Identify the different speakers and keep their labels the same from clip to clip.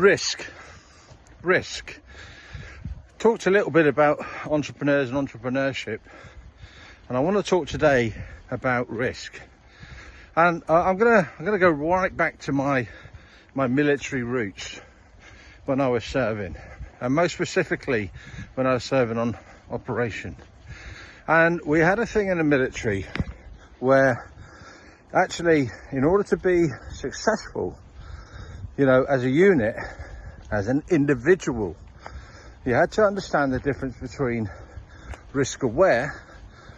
Speaker 1: Risk. Talked a little bit about entrepreneurs and entrepreneurship, and I want to talk today about risk. And I'm gonna go right back to my military roots when I was serving, and most specifically when I was serving on operation. And we had a thing in the military where actually, in order to be successful, as a unit, as an individual, you had to understand the difference between risk aware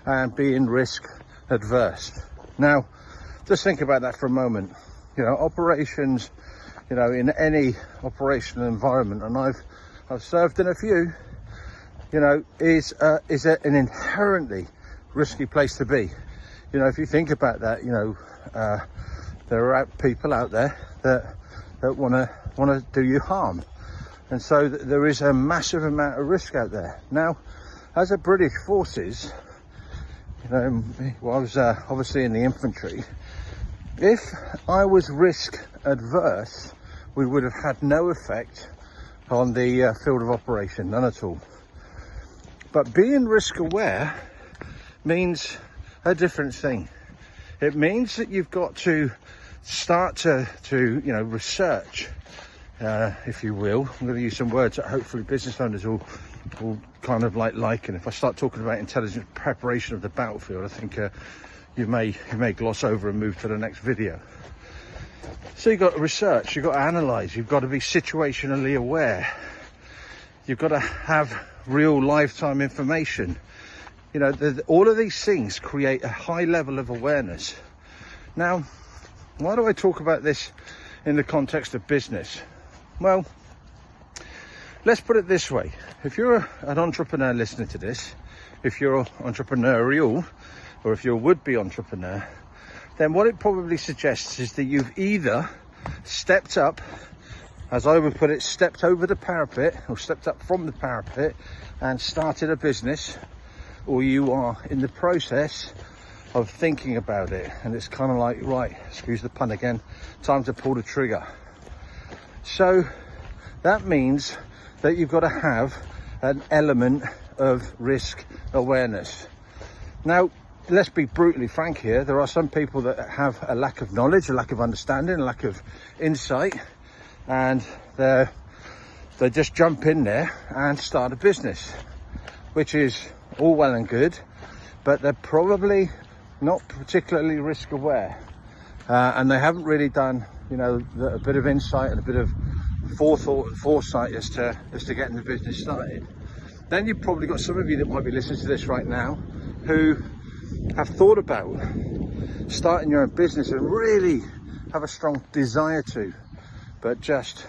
Speaker 1: and being risk adverse. Now, just think about that for a moment. Operations, in any operational environment, and I've served in a few, is an inherently risky place to be. If you think about that, there are people out there that want to do you harm, and so there is a massive amount of risk out there. Now, as a British forces, I was obviously in the infantry. If I was risk adverse, we would have had no effect on the field of operation, none at all. But being risk aware means a different thing. It means that you've got to start to research, if you will. I'm going to use some words that hopefully business owners will kind of like. And if I start talking about intelligent preparation of the battlefield, I think you may gloss over and move to the next video. So you've got to research, you've got to analyze, you've got to be situationally aware, you've got to have real lifetime information. All of these things create a high level of awareness. Now, why do I talk about this in the context of business? Well, let's put it this way. If you're an entrepreneur listening to this, if you're entrepreneurial, or if you're a would-be entrepreneur, then what it probably suggests is that you've either stepped up, as I would put it, stepped over the parapet, or stepped up from the parapet and started a business, or you are in the process of thinking about it, and it's kind of like, right, excuse the pun again, time to pull the trigger. So that means that you've got to have an element of risk awareness. Now, let's be brutally frank here. There are some people that have a lack of knowledge, a lack of understanding, a lack of insight, and they just jump in there and start a business, which is all well and good, but they're probably not particularly risk aware, and they haven't really done a bit of insight and a bit of forethought and foresight as to getting the business started. Then you've probably got some of you that might be listening to this right now who have thought about starting your own business and really have a strong desire to, but just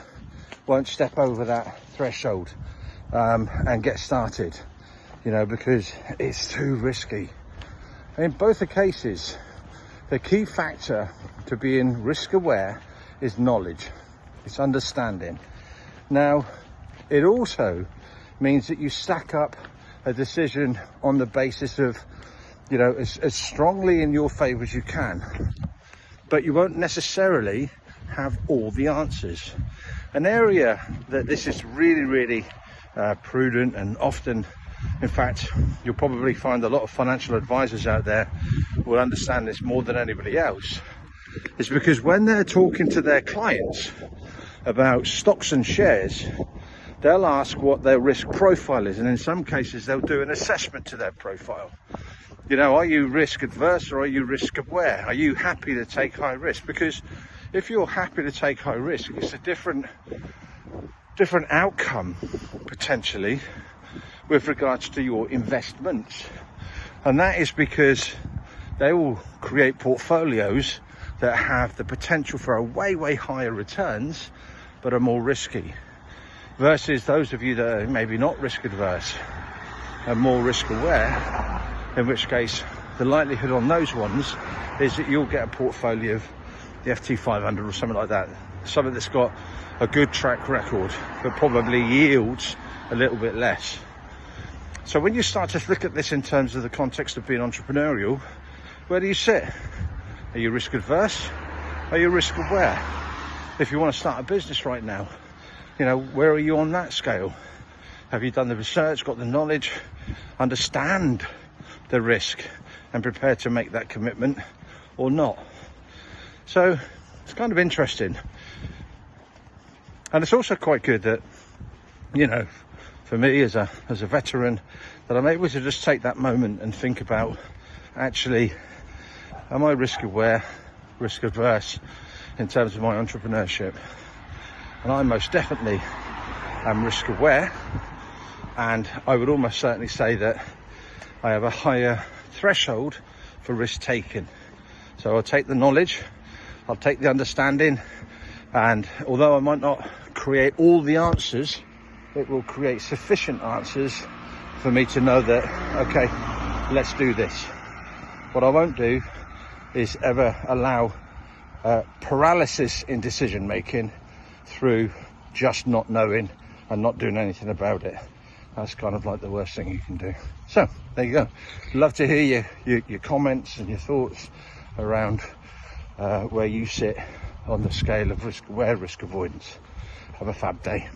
Speaker 1: won't step over that threshold and get started, because it's too risky. In both the cases, the key factor to being risk aware is knowledge, it's understanding. Now, it also means that you stack up a decision on the basis of, as strongly in your favor as you can, but you won't necessarily have all the answers. An area that this is really prudent, and often, in fact, you'll probably find a lot of financial advisors out there will understand this more than anybody else, is because when they're talking to their clients about stocks and shares, they'll ask what their risk profile is, and in some cases they'll do an assessment to their profile. Are you risk adverse or are you risk aware? Are you happy to take high risk? Because if you're happy to take high risk, it's a different outcome potentially with regards to your investments, and that is because they will create portfolios that have the potential for a way higher returns but are more risky, versus those of you that are maybe not risk adverse and more risk aware, in which case the likelihood on those ones is that you'll get a portfolio of the FT 500 or something like that, something that's got a good track record but probably yields a little bit less. So when you start to look at this in terms of the context of being entrepreneurial, where do you sit? Are you risk adverse? Are you risk aware? If you want to start a business right now, You know, where are you on that scale? Have you done the research, got the knowledge, understand the risk and prepared to make that commitment or not? So it's kind of interesting. And it's also quite good that, you know, for me as a veteran, that I'm able to just take that moment and think about, actually, am I risk aware, risk averse in terms of my entrepreneurship? And I most definitely am risk aware, and I would almost certainly say that I have a higher threshold for risk taking. So I'll take the knowledge, I'll take the understanding, and although I might not create all the answers, it will create sufficient answers for me to know that, okay, let's do this. What I won't do is ever allow paralysis in decision making through just not knowing and not doing anything about it. That's kind of like the worst thing you can do. So there you go. Love to hear your comments and your thoughts around where you sit on the scale of risk aware, risk avoidance. Have a fab day.